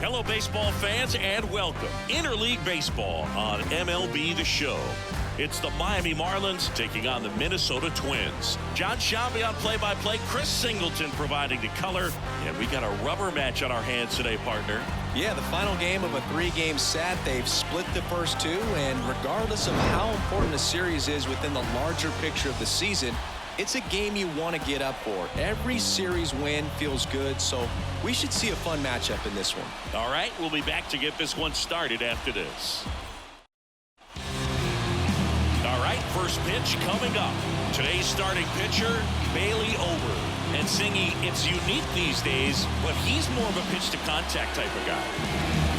Hello, baseball fans, and welcome. Interleague Baseball on MLB The Show. It's the Miami Marlins taking on the Minnesota Twins. John Shelby on play-by-play, Chris Singleton providing the color, and we got a rubber match on our hands today, partner. Yeah, the final game of a 3-game set. They've split the first 2, and regardless of how important the series is within the larger picture of the season, it's a game you want to get up for. Every series win feels good, so we should see a fun matchup in this one. All right, we'll be back to get this one started after this. All right, first pitch coming up. Today's starting pitcher, Bailey Ober. And Singy, it's unique these days, but he's more of a pitch-to-contact type of guy.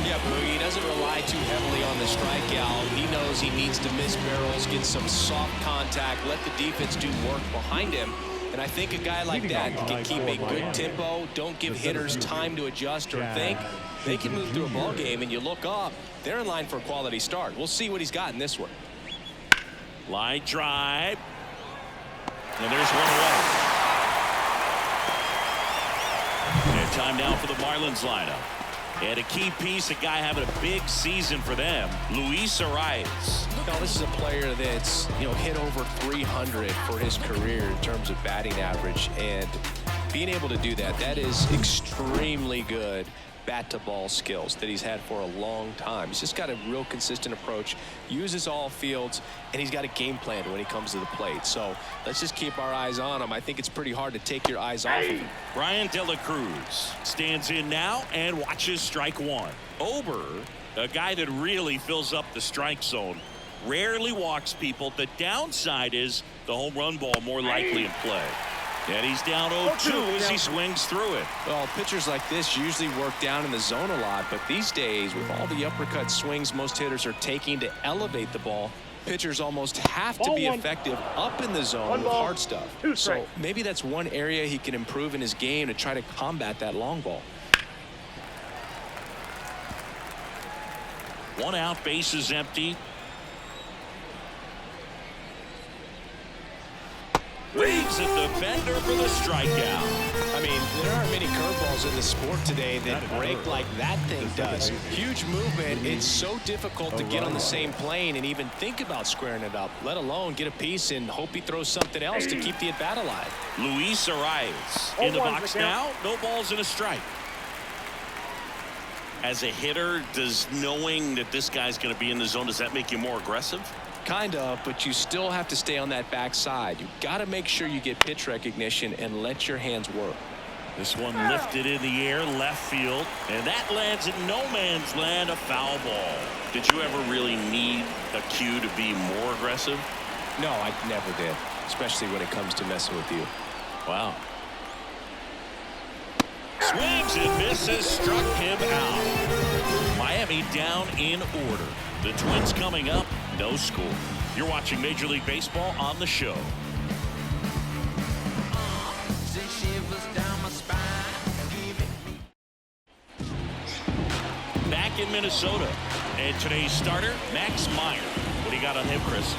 Yeah, Boogie, he doesn't rely too heavily on the strikeout. He knows he needs to miss barrels, get some soft contact, let the defense do work behind him. And I think a guy like that can keep a good tempo, don't give hitters time to adjust or think. They can move through a ball game, and you look up, they're in line for a quality start. We'll see what he's got in this one. Line drive. And there's one away. And time now for the Marlins lineup. And a key piece, a guy having a big season for them, Luis Arias. Now, this is a player that's, hit over 300 for his career in terms of batting average. And being able to do that, that is extremely good bat-to-ball skills that he's had for a long time. He's just got a real consistent approach, uses all fields, and he's got a game plan when he comes to the plate. So let's just keep our eyes on him. I think it's pretty hard to take your eyes off of him. Brian De La Cruz stands in now and watches strike one. Ober, a guy that really fills up the strike zone, rarely walks people. The downside is the home run ball more likely in play. And he's down 0-2 as he swings through it. Well, pitchers like this usually work down in the zone a lot, but these days, with all the uppercut swings most hitters are taking to elevate the ball, pitchers almost have to be effective up in the zone with hard stuff. So maybe that's one area he can improve in his game to try to combat that long ball. One out, base is empty. Leads a defender for the strikeout. I mean, there aren't many curveballs in the sport today that break like that thing does. Huge movement. It's so difficult to get on the same plane and even think about squaring it up, let alone get a piece and hope he throws something else to keep the at-bat alive. Luis Arias in the box now. No balls and a strike. As a hitter, does knowing that this guy's going to be in the zone, does that make you more aggressive? Kind of, but you still have to stay on that backside. You've got to make sure you get pitch recognition and let your hands work. This one lifted in the air, left field, and that lands in no man's land, a foul ball. Did you ever really need a cue to be more aggressive? No, I never did, especially when it comes to messing with you. Wow. Swings and misses, struck him out. Miami down in order. The Twins coming up, no score. You're watching Major League Baseball on the show. Back in Minnesota. And today's starter, Max Meyer. What do you got on him, Chris?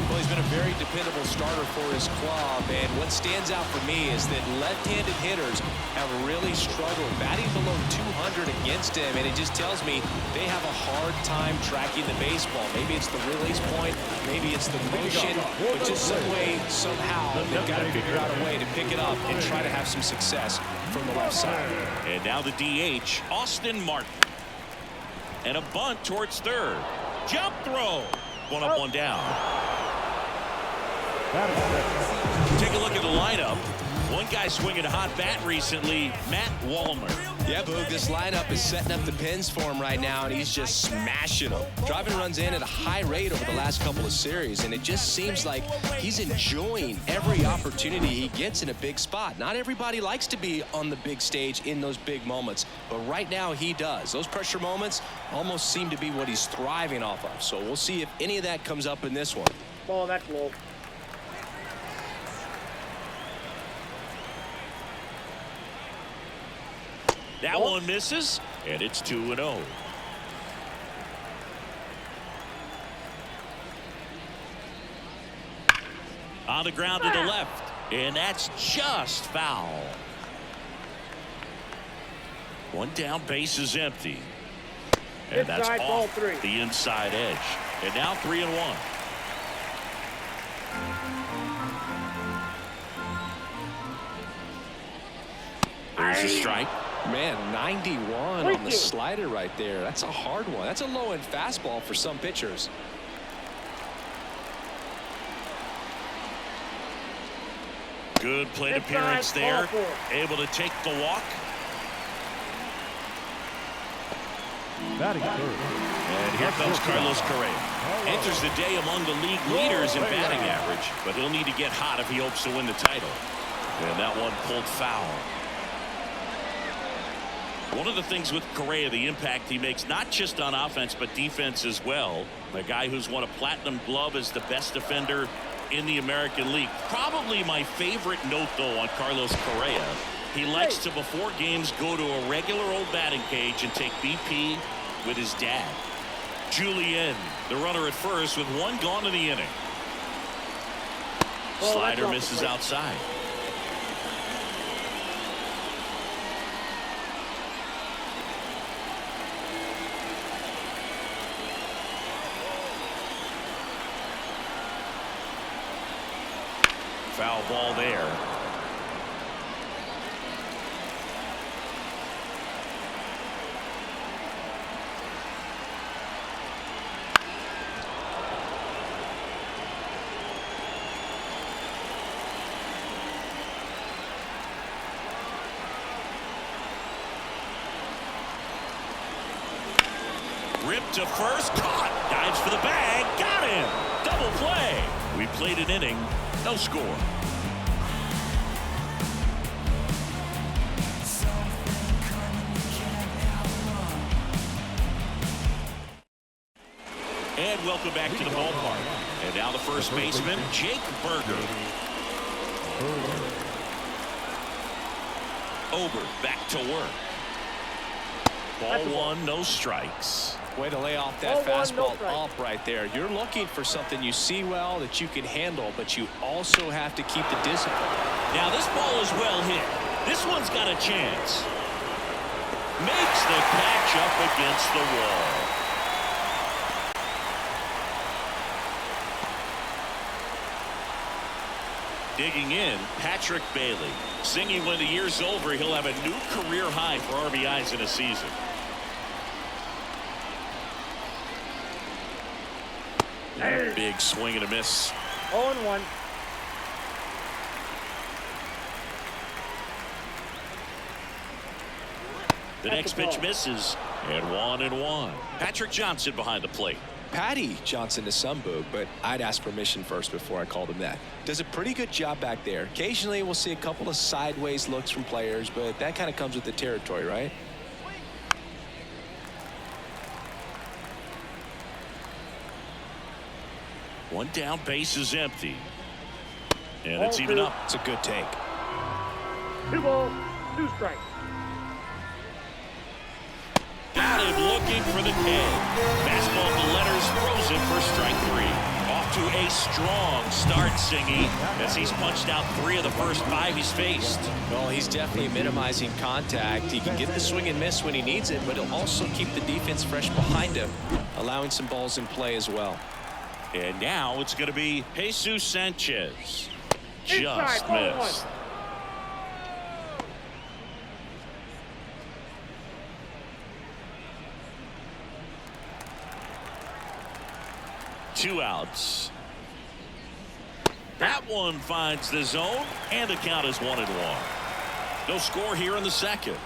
Well, he's been a very dependable starter for his club, and what stands out for me is that left-handed hitters have really struggled batting below 200 against him, and it just tells me they have a hard time tracking the baseball. Maybe it's the release point, maybe it's the motion, but just some way, somehow, they've got to figure out a way to pick it up and try to have some success from the left side. And now the DH, Austin Martin. And a bunt towards third. Jump throw. One up, one down. Take a look at the lineup. One guy swinging a hot bat recently, Matt Wallner. Yeah, Boog, this lineup is setting up the pins for him right now, and he's just smashing them. Driving runs in at a high rate over the last couple of series, and it just seems like he's enjoying every opportunity he gets in a big spot. Not everybody likes to be on the big stage in those big moments, but right now he does. Those pressure moments almost seem to be what he's thriving off of, so we'll see if any of that comes up in this one. Ball, that's low. That one misses, and it's 2-0. On the ground to the left, and that's just foul. One down, base is empty. And that's Inside, ball off 3. the inside edge. And now 3-1. There's a strike. Man, 91 on the slider right there. That's a hard one. That's a low-end fastball for some pitchers. Good plate appearance there. Able to take the walk. Batting third. And here comes Carlos Correa. Enters the day among the league leaders in batting average, but he'll need to get hot if he hopes to win the title. And that one pulled foul. One of the things with Correa, the impact he makes, not just on offense, but defense as well. A guy who's won a platinum glove as the best defender in the American League. Probably my favorite note, though, on Carlos Correa. He likes to, before games, go to a regular old batting cage and take BP with his dad. Julien, the runner at first, with one gone in the inning. Slider misses outside. Foul ball there. Ripped to first, caught, dives for the bag, got him. Double play. We played an inning, no score. And welcome back to the ballpark. And now the first baseman, Jake Burger. Ober back to work. Ball one, no strikes. Way to lay off that fastball up right there. You're looking for something you see well that you can handle, but you also have to keep the discipline. Now this ball is well hit. This one's got a chance. Makes the catch up against the wall. Digging in, Patrick Bailey. Singing when the year's over, he'll have a new career high for RBIs in a season. Big swing and a miss. 0-1. The next pitch misses. And 1-1. Patrick Johnson behind the plate. Patty Johnson to some boog, but I'd ask permission first before I called him that. Does a pretty good job back there. Occasionally we'll see a couple of sideways looks from players, but that kind of comes with the territory, right? One down, base is empty. And it's even up. It's a good take. 2 balls, 2 strikes. Got him looking for the K. Fastball to letters, frozen for strike 3. Off to a strong start, Singy, as he's punched out 3 of the first 5 he's faced. Well, he's definitely minimizing contact. He can get the swing and miss when he needs it, but he'll also keep the defense fresh behind him, allowing some balls in play as well. And now it's going to be Jesus Sanchez. Just missed. Two outs. That one finds the zone, and the count is 1-1. No score here in the second.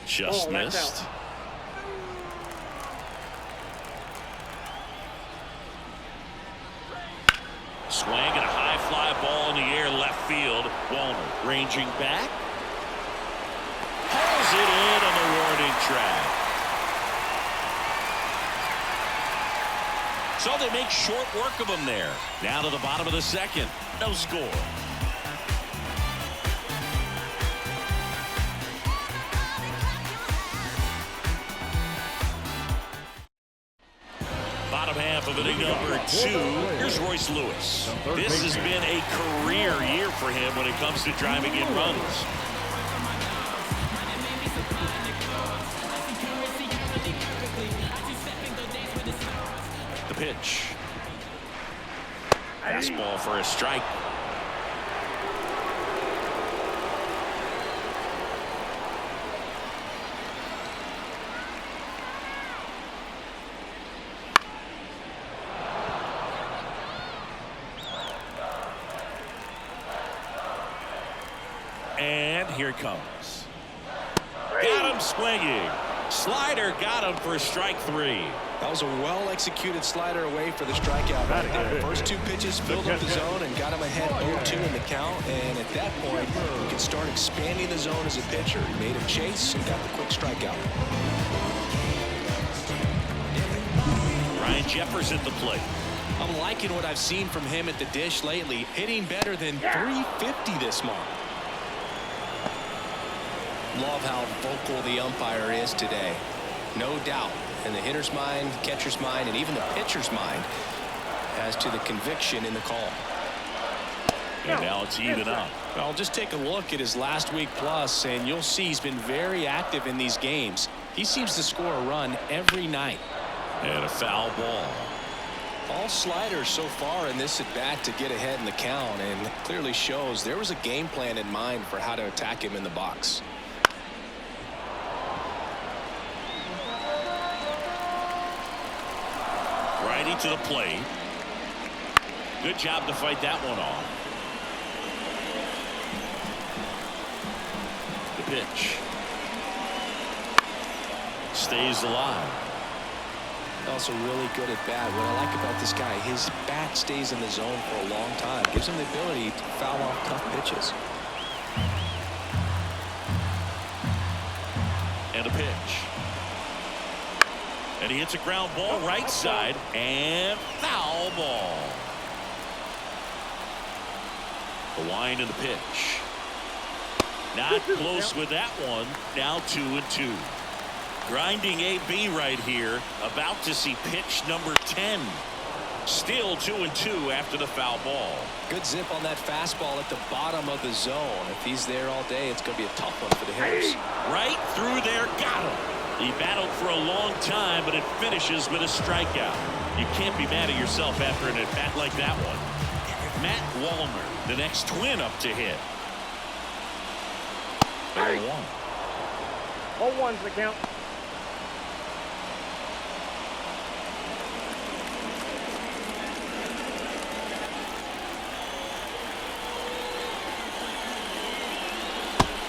Just missed. Swing and a high fly ball in the air left field. Walner ranging back. Pulls it in on the warning track. So they make short work of him there. Down to the bottom of the second. No score. Bottom half of inning number 2. Here's Royce Lewis. This has been a career year for him when it comes to driving in runs. The pitch. Fastball for a strike. And here it comes. Got him swinging. Slider got him for strike 3. That was a well-executed slider away for the strikeout right there. First 2 pitches filled up the zone and got him ahead 0-2 in the count. And at that point, you can start expanding the zone as a pitcher. He made a chase and got the quick strikeout. Ryan Jeffers at the plate. I'm liking what I've seen from him at the dish lately. Hitting better than .350 this month. Love how vocal the umpire is today. No doubt. In the hitter's mind, catcher's mind, and even the pitcher's mind as to the conviction in the call. And now it's even up. Well, just take a look at his last week plus, and you'll see he's been very active in these games. He seems to score a run every night. And a foul ball. All sliders so far in this at bat to get ahead in the count, and clearly shows there was a game plan in mind for how to attack him in the box. Righty to the plate. Good job to fight that one off. The pitch. Stays alive. Also really good at bat. What I like about this guy, his bat stays in the zone for a long time. Gives him the ability to foul off tough pitches. And a pitch. And he hits a ground ball right side and foul ball. The wind and the pitch. Not close with that one. Now 2-2. Grinding AB right here. About to see pitch number 10. Still 2-2 after the foul ball. Good zip on that fastball at the bottom of the zone. If he's there all day, it's going to be a tough one for the hitters. Right through there. Got him. He battled for a long time, but it finishes with a strikeout. You can't be mad at yourself after an at-bat like that one. Matt Wallner, the next twin up to hit. 0-1. 0-1's the count.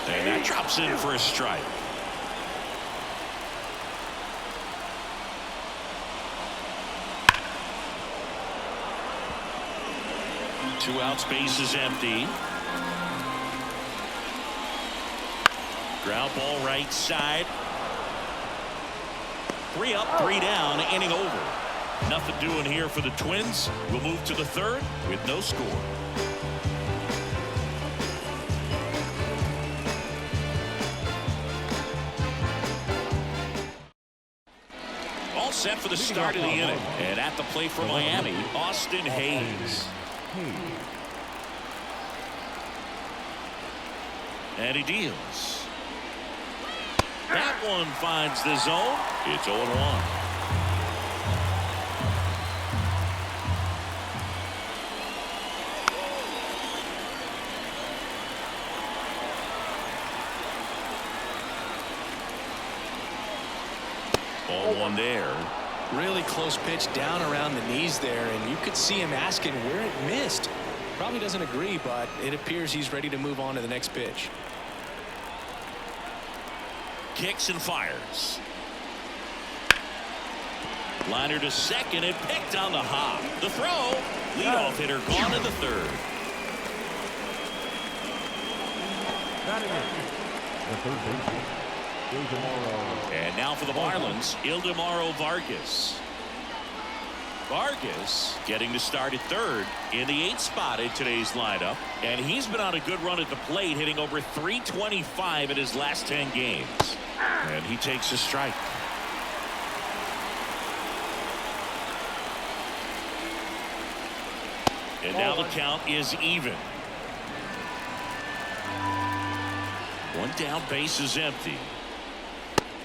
And that drops in for a strike. Two outs, base is empty. Ground ball right side. 3 up, 3 down, inning over. Nothing doing here for the Twins. We'll move to the third with no score. All set for the start of the inning. And at the plate for Miami, Austin Hayes. And he deals. That one finds the zone. It's 0-1. Ball one there. Really close pitch down around the knees there, and you could see him asking where it missed. Probably doesn't agree, but it appears he's ready to move on to the next pitch. Kicks and fires. Liner to second and picked on the hop. The throw. Leadoff hitter gone in the third. And now for the Marlins, Ildemaro Vargas. Vargas getting to start at third in the 8th spot in today's lineup. And he's been on a good run at the plate, hitting over .325 in his last 10 games. And he takes a strike. And now the count is even. One down, base is empty.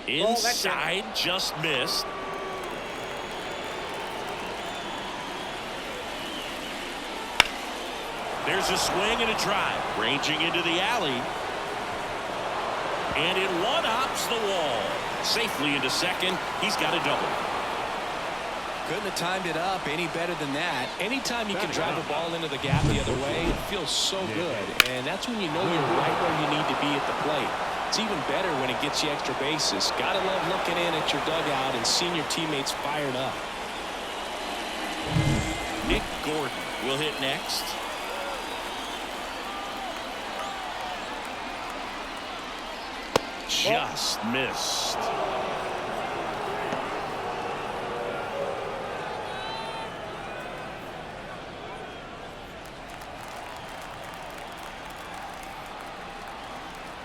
Inside, just missed. There's a swing and a drive. Ranging into the alley. And it one-hops the wall. Safely into second. He's got a double. Couldn't have timed it up any better than that. Anytime you can drive a ball into the gap the other way, it feels so good. And that's when you know you're right where you need to be at the plate. It's even better when it gets you extra bases. Gotta love looking in at your dugout and seeing your teammates fired up. Nick Gordon will hit next. Just missed.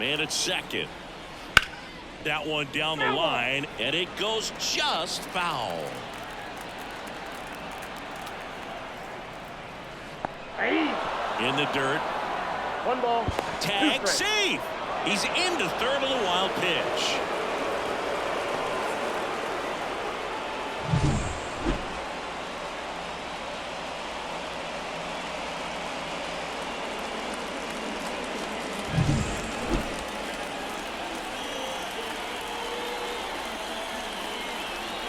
Man at second. That one down the line, and it goes just foul. In the dirt. 1 ball. Tag safe. He's into third on the wild pitch.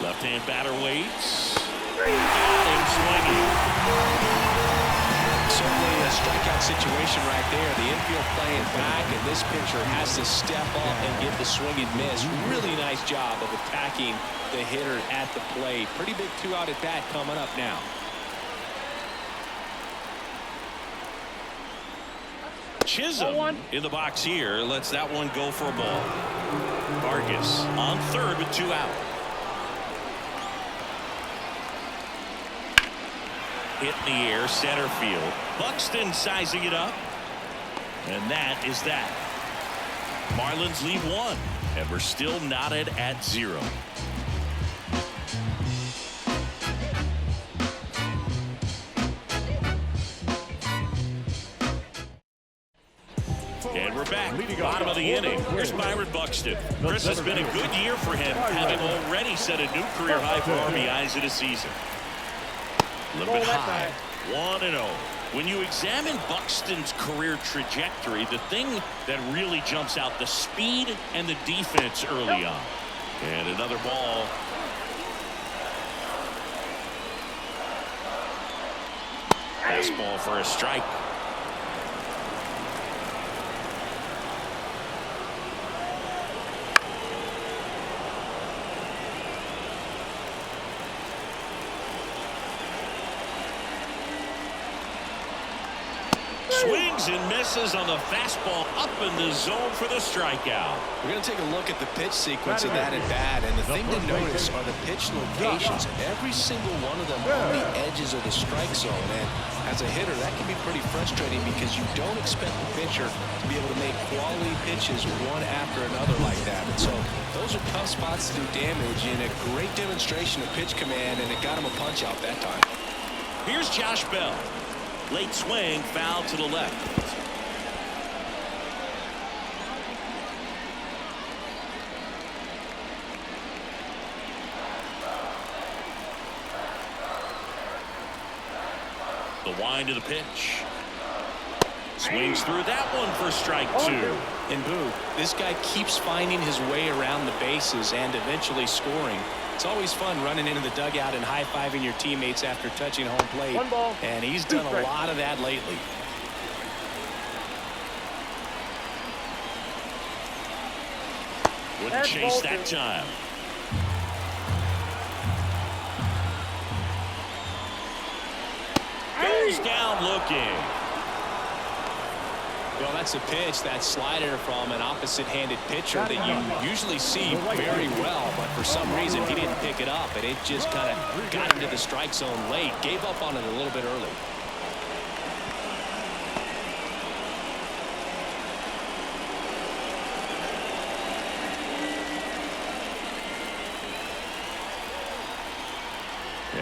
Left-hand batter waits. Got him swinging. Certainly a strikeout situation right there. The infield playing back, and this pitcher has to step up and get the swing and miss. Really nice job of attacking the hitter at the plate. Pretty big 2-out at bat coming up now. Chisholm in the box here lets that one go for a ball. Vargas on third with 2 out. Hit in the air, center field. Buxton sizing it up. And that is that. Marlins lead 1, and we're still knotted at 0. And we're back. Bottom of the inning. Here's Byron Buxton. Chris, has been a good year for him, having already set a new career high for RBIs in a season. A little bit high. 1-0. When you examine Buxton's career trajectory, the thing that really jumps out, the speed and the defense early on. And another ball. Fastball for a strike. Swings and misses on the fastball up in the zone for the strikeout. We're going to take a look at the pitch sequence of that at bat, and the thing to notice are the pitch locations. Every single one of them on the edges of the strike zone, and as a hitter, that can be pretty frustrating because you don't expect the pitcher to be able to make quality pitches one after another like that. And so those are tough spots to do damage, and a great demonstration of pitch command, and it got him a punch out that time. Here's Josh Bell. Late swing, foul to the left. The wind of the pitch. Swings through that one for strike 2. And Boo, this guy keeps finding his way around the bases and eventually scoring. It's always fun running into the dugout and high-fiving your teammates after touching home plate. 1 ball. And he's done a lot of that lately. Wouldn't chase that time. Goes down looking. Well, that's a pitch, that slider from an opposite-handed pitcher that you usually see very well, but for some reason he didn't pick it up, and it just kind of got into the strike zone late. Gave up on it a little bit early.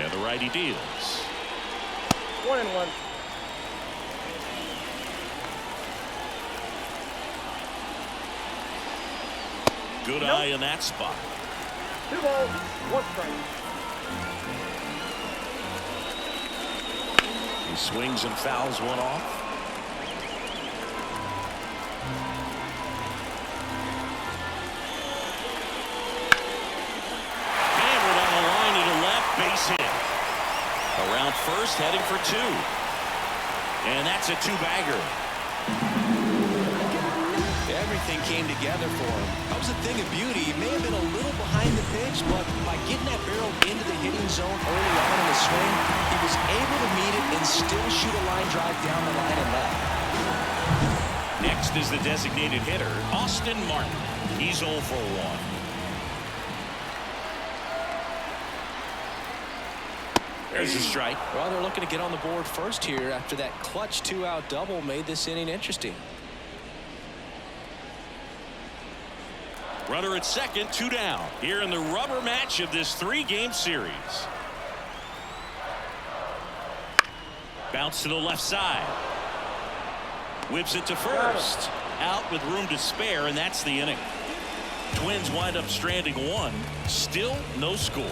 And the righty deals. 1-1. Good eye in that spot. 2 balls, 1 strike. He swings and fouls one off. Hammered on the line to the left, base hit. Around first, heading for 2. And that's a 2-bagger. Everything came together for him. That was a thing of beauty. He may have been a little behind the pitch, but by getting that barrel into the hitting zone early on in the swing, he was able to meet it and still shoot a line drive down the line and left. Next is the designated hitter, Austin Martin. He's 0 for 1. There's a strike. Well, they're looking to get on the board first here after that clutch 2-out double made this inning interesting. Runner at second, 2 down. Here in the rubber match of this 3-game series. Bounce to the left side. Whips it to first. Out with room to spare, and that's the inning. Twins wind up stranding 1. Still no score.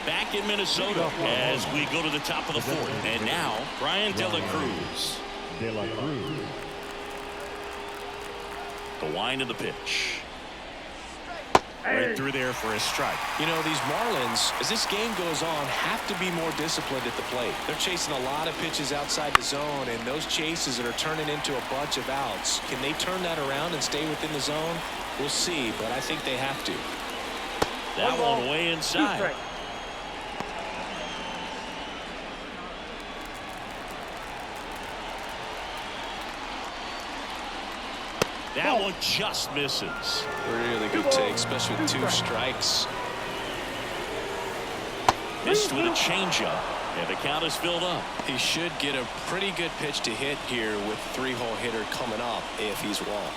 Back in Minnesota as we go to the top of the 4th. And now, Brian De La Cruz. De La Cruz. The wind of the pitch. Right through there for a strike. You know, these Marlins, as this game goes on, have to be more disciplined at the plate. They're chasing a lot of pitches outside the zone, and those chases that are turning into a bunch of outs, can they turn that around and stay within the zone? We'll see, but I think they have to. That one way inside. That one just misses. Really good take, especially with 2 strikes. Missed with a changeup, and the count is filled up. He should get a pretty good pitch to hit here with 3-hole hitter coming up if he's walked.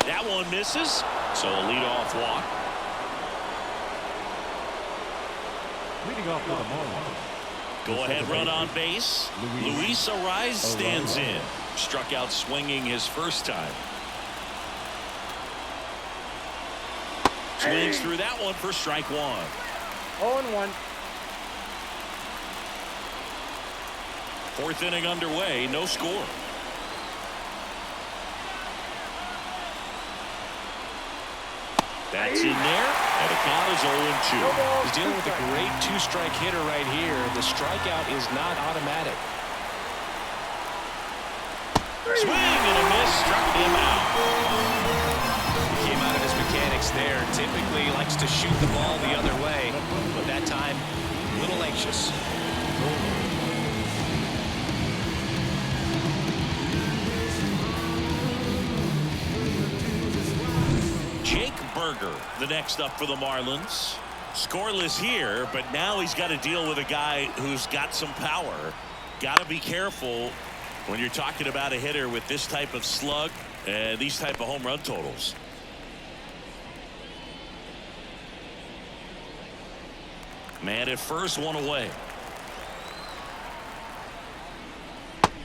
That one misses, so a leadoff walk. Leading off for the Marlins. Go ahead run on base. Luis Arraez stands in. Struck out swinging his first time. Swings through that one for strike 1. 0-1. 4th inning underway, no score. That's in there, and the count is 0-2. He's dealing with a great 2-strike hitter right here. The strikeout is not automatic. Swing and a miss, struck him out. He came out of his mechanics there. Typically likes to shoot the ball the other way, but that time, a little anxious. Berger, the next up for the Marlins. Scoreless here, but now he's got to deal with a guy who's got some power. Got to be careful when you're talking about a hitter with this type of slug and these type of home run totals. Man at first, 1 away.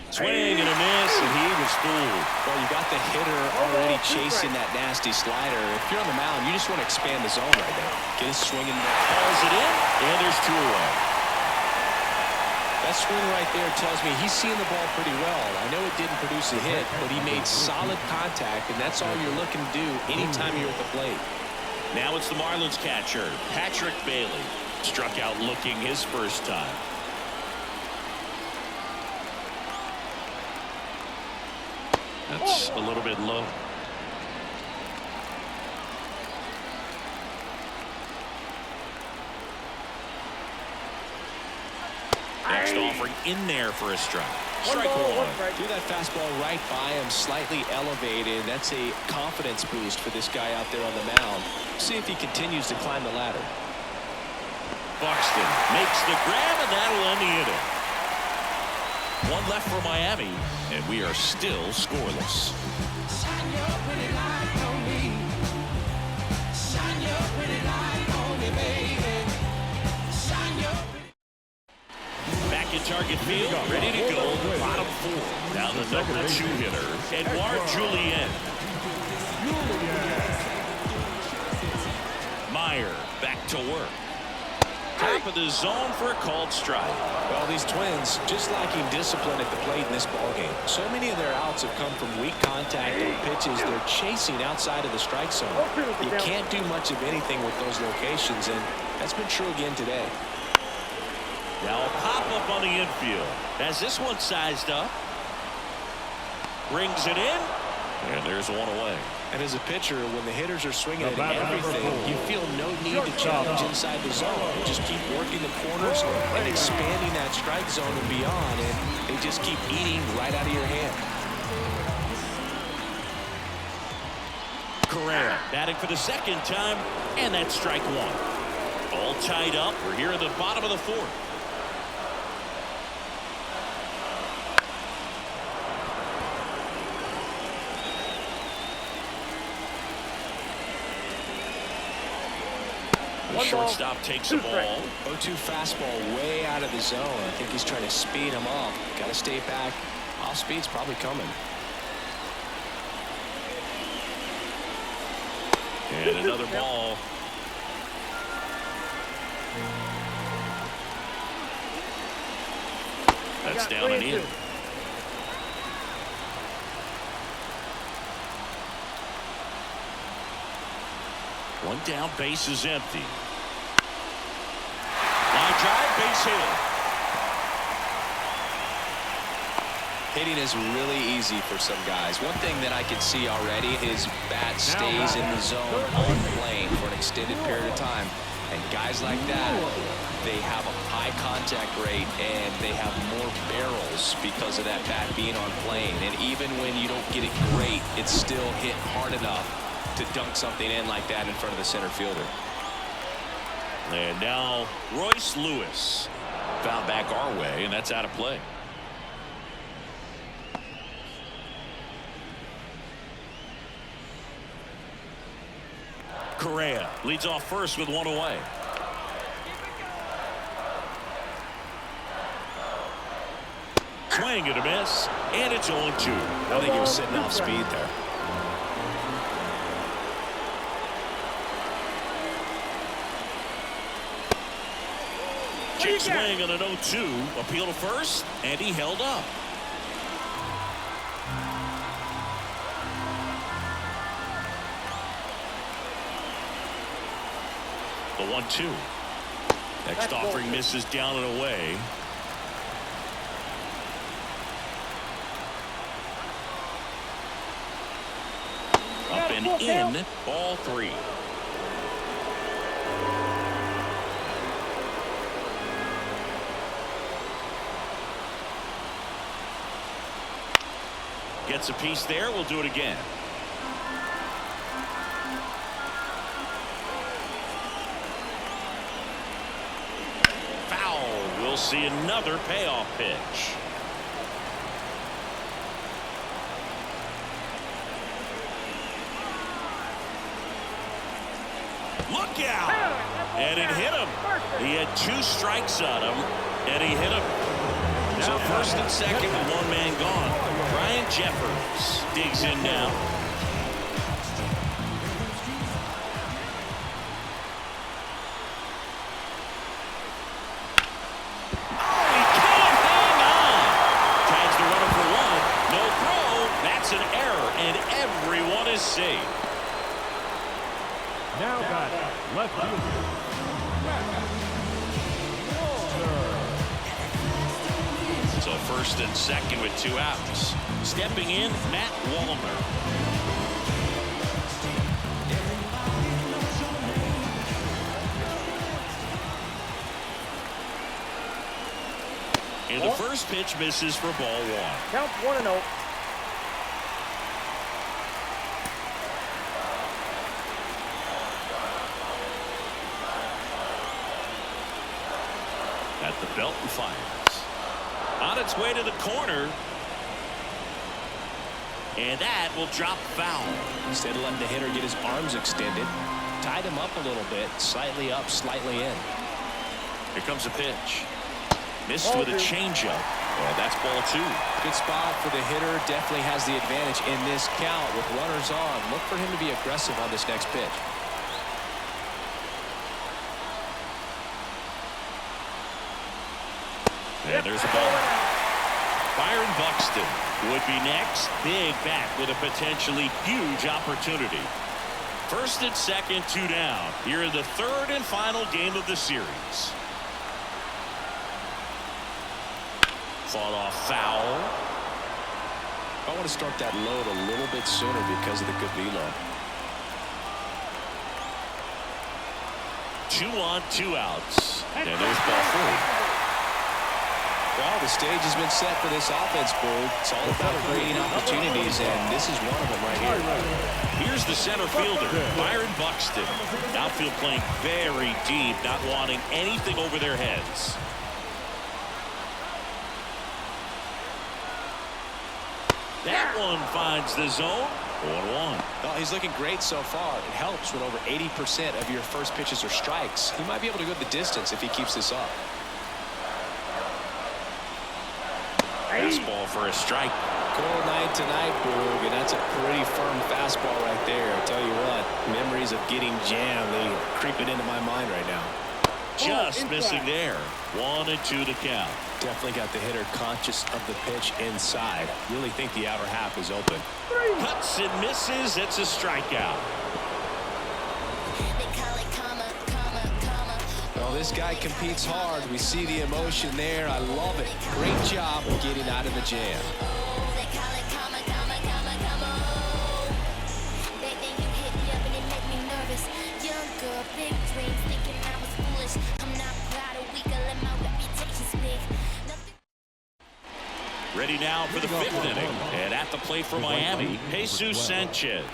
Swing and a miss, and he was fooled. Well, you got the hitter already chasing that nasty slider. If you're on the mound, you just want to expand the zone right now. Get his swing in there. Calls it in, and there's 2 away. That swing right there tells me he's seeing the ball pretty well. I know it didn't produce a hit, but he made solid contact, and that's all you're looking to do anytime you're at the plate. Now it's the Marlins catcher, Patrick Bailey. Struck out looking his first time. That's a little bit low. Next offering in there for a strike. Strike 1. Do that fastball right by him, slightly elevated. That's a confidence boost for this guy out there on the mound. See if he continues to climb the ladder. Buxton makes the grab, and that'll end the inning. 1 left for Miami, and we are still scoreless. Shine your pretty light on me. Shine your pretty light on me, baby. Shine target field, ready to go. Bottom 4. Now the number 2 hitter, Edouard Julien. Meyer back to work. Top of the zone for a called strike. Well, these Twins just lacking discipline at the plate in this ballgame. So many of their outs have come from weak contact on pitches they're chasing outside of the strike zone. You can't do much of anything with those locations, and that's been true again today. Now a pop-up on the infield. Has this one sized up. Brings it in. And there's one away. And as a pitcher, when the hitters are swinging at everything, you feel no need to challenge inside the zone. You just keep working the corners and expanding that strike zone and beyond, and they just keep eating right out of your hand. Correa batting for the second time, and that's strike 1. All tied up. We're here at the bottom of the 4th. The shortstop takes the ball. 0-2 fastball way out of the zone. I think he's trying to speed him up. Got to stay back. Off speed's probably coming. And another ball. That's down and in. One down, base is empty. Line drive, base hit. Hitting is really easy for some guys. One thing that I can see already, his bat stays in the zone on plane for an extended period of time. And guys like that, they have a high contact rate and they have more barrels because of that bat being on plane. And even when you don't get it great, it's still hit hard enough to dunk something in like that in front of the center fielder. And now Royce Lewis found back our way, and that's out of play. Correa leads off first with one away. Swing and a miss, and it's 0-2. I think he was sitting off speed there. Check swing on an 0-2. Appeal to first, and he held up. The 1-2. Next offering misses down and away. Up and in, ball 3. Gets a piece there. We'll do it again. Foul. We'll see another payoff pitch. Look out! And it hit him. He had 2 strikes on him, and he hit him. So first and second with one man gone. Brian Jeffers digs in now. Oh, he can't hang on. Tags the runner for 1. No throw. That's an error, and everyone is safe. Now got left fielder. So first and second with 2 outs. Stepping in, Matt Wallner. And the first pitch misses for ball 1. Count 1-0. At the belt and fires. On its way to the corner. And that will drop foul. Instead of letting the hitter get his arms extended, tied him up a little bit, slightly up, slightly in. Here comes a pitch. Missed with a changeup. And that's ball 2. Good spot for the hitter. Definitely has the advantage in this count with runners on. Look for him to be aggressive on this next pitch. And there's a ball. Byron Buxton would be next. Big bat with a potentially huge opportunity. First and second, 2 down. Here in the third and final game of the series. Fought off foul. I want to start that load a little bit sooner because of the good velo. 2 on, 2 outs. And there's ball 3. Well, the stage has been set for this offense, Boog. It's all about creating opportunities, and this is one of them right here. Here's the center fielder, Byron Buxton. Outfield playing very deep, not wanting anything over their heads. That one finds the zone. 1-1. Well, he's looking great so far. It helps when over 80% of your first pitches are strikes. He might be able to go the distance if he keeps this up. Fastball for a strike. Cold night tonight, Boog, and that's a pretty firm fastball right there. I tell you what, memories of getting jammed, they creep it into my mind right now. Just missing there. 1-2 to count. Definitely got the hitter conscious of the pitch inside. Really think the outer half is open. Cuts and misses. It's a strikeout. Well, this guy competes hard. We see the emotion there. I love it. Great job of getting out of the jam. Ready now for the 5th inning. And at the plate for Miami, Jesus Sanchez.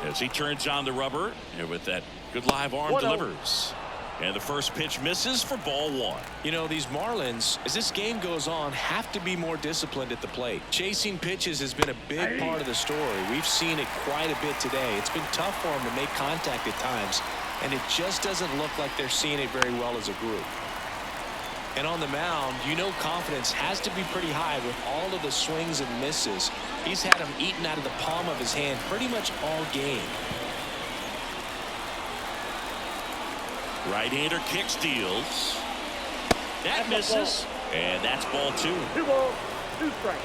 As he turns on the rubber, and with that good live arm delivers. And the first pitch misses for ball 1. You know, these Marlins, as this game goes on, have to be more disciplined at the plate. Chasing pitches has been a big part of the story. We've seen it quite a bit today. It's been tough for them to make contact at times, and it just doesn't look like they're seeing it very well as a group. And on the mound, you know confidence has to be pretty high with all of the swings and misses. He's had them eaten out of the palm of his hand pretty much all game. Right-hander kick steals. That misses. And that's ball 2. 2 balls, 2 strikes.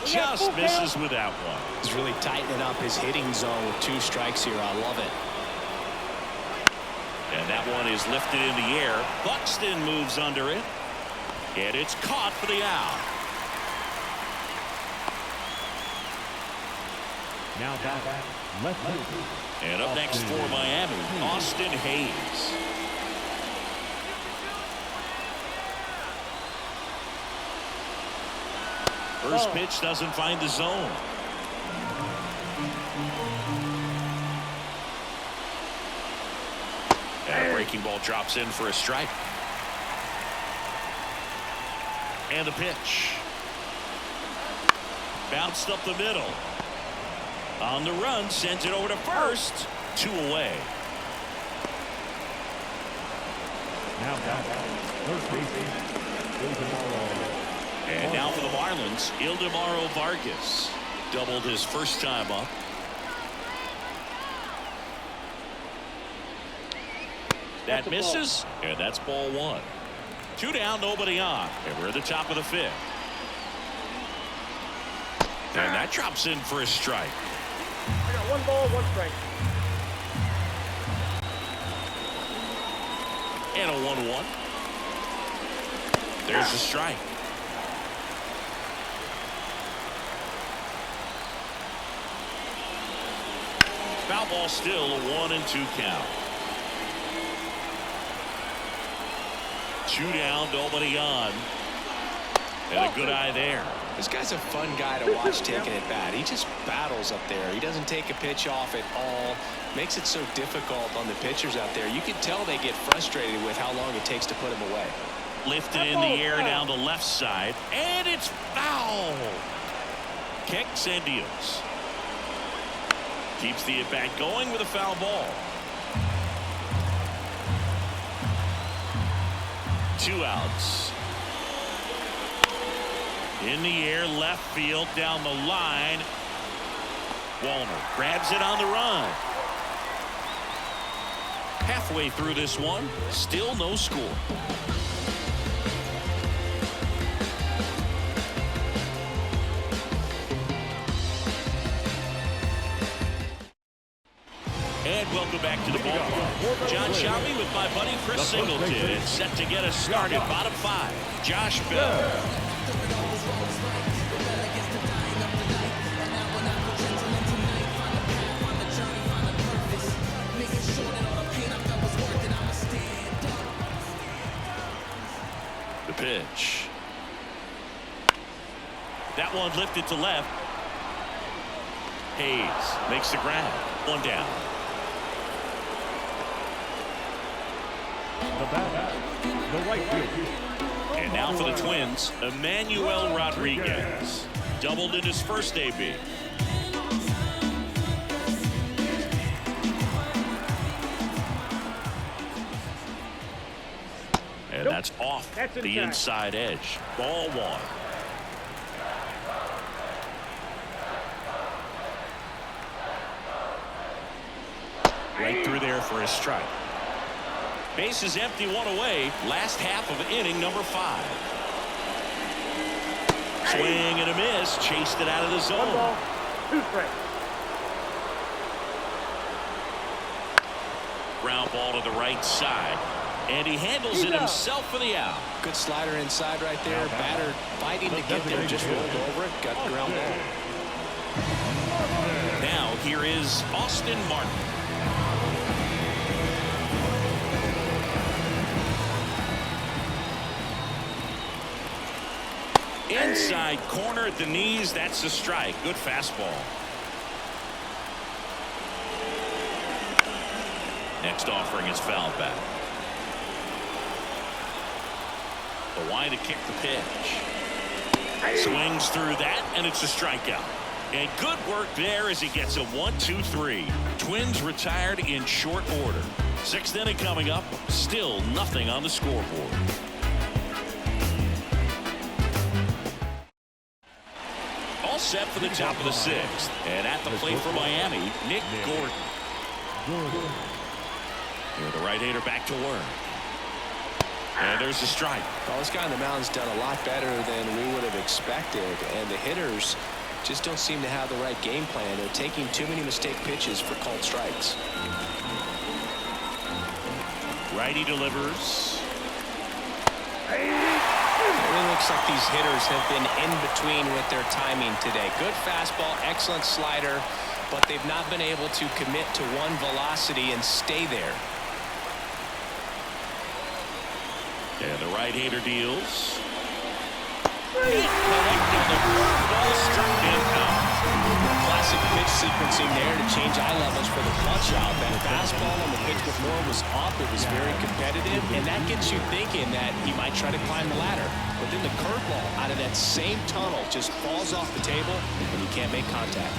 Just misses with that one. He's really tightening up his hitting zone with 2 strikes here. I love it. And that one is lifted in the air. Buxton moves under it. And it's caught for the out. Now back left field. And up next for Miami, Austin Hayes. First pitch doesn't find the zone. And a breaking ball drops in for a strike. And the pitch. Bounced up the middle. On the run, sends it over to first. 2 away. Now back first base. And now for the Marlins, Ildemaro Vargas. Doubled his first time up. That misses, and that's ball 1. 2 down, nobody on, and we're at the top of the 5th. And that drops in for a strike. I got 1 ball, 1 strike. And a 1-1. There's the strike. Foul ball still, a 1-2 count. 2 down, nobody on. And a good eye there. This guy's a fun guy to watch taking it bat. He just battles up there. He doesn't take a pitch off at all. Makes it so difficult on the pitchers out there. You can tell they get frustrated with how long it takes to put him away. Lifted in the air down the left side. And it's foul. Kicks and deals. Keeps the at-bat going with a foul ball. 2 outs. In the air, left field, down the line. Wallner grabs it on the run. Halfway through this one, still no score. And welcome back to the ballpark. John Shelby with my buddy Chris Singleton. It's set to get us started. Bottom 5. Josh Bell. The pitch. That one lifted to left. Hayes makes the grab. 1 down. The right field. And now for the Twins, Emmanuel Rodriguez. Doubled in his first AB. And that's off the inside edge. Ball 1. Right through there for a strike. Base is empty, 1 away. Last half of inning number 5. Swing and a miss. Chased it out of the zone. 1 ball, 2 strikes. Ground ball to the right side. And he handles it himself for the out. Good slider inside right there. Batter fighting to get there. Just rolled over it. Got the ground ball. Now here is Austin Martin. Inside corner at the knees. That's a strike. Good fastball. Next offering is fouled back. The wide to kick the pitch. Swings through that, and it's a strikeout. And good work there as he gets a 1-2-3. Twins retired in short order. 6th inning coming up. Still nothing on the scoreboard. All set for the top of the 6th. And at the plate for Miami, Nick Gordon. Here the right-hander back to work. And there's a strike. Well, this guy on the mound's done a lot better than we would have expected. And the hitters just don't seem to have the right game plan. They're taking too many mistake pitches for called strikes. Righty delivers. It really looks like these hitters have been in between with their timing today. Good fastball, excellent slider, but they've not been able to commit to one velocity and stay there. And the right-hander deals. Classic pitch sequencing there to change eye levels for the punch out. That fastball on the pitch before was off. It was very competitive, and that gets you thinking that he might try to climb the ladder. But then the curveball out of that same tunnel just falls off the table, and you can't make contact.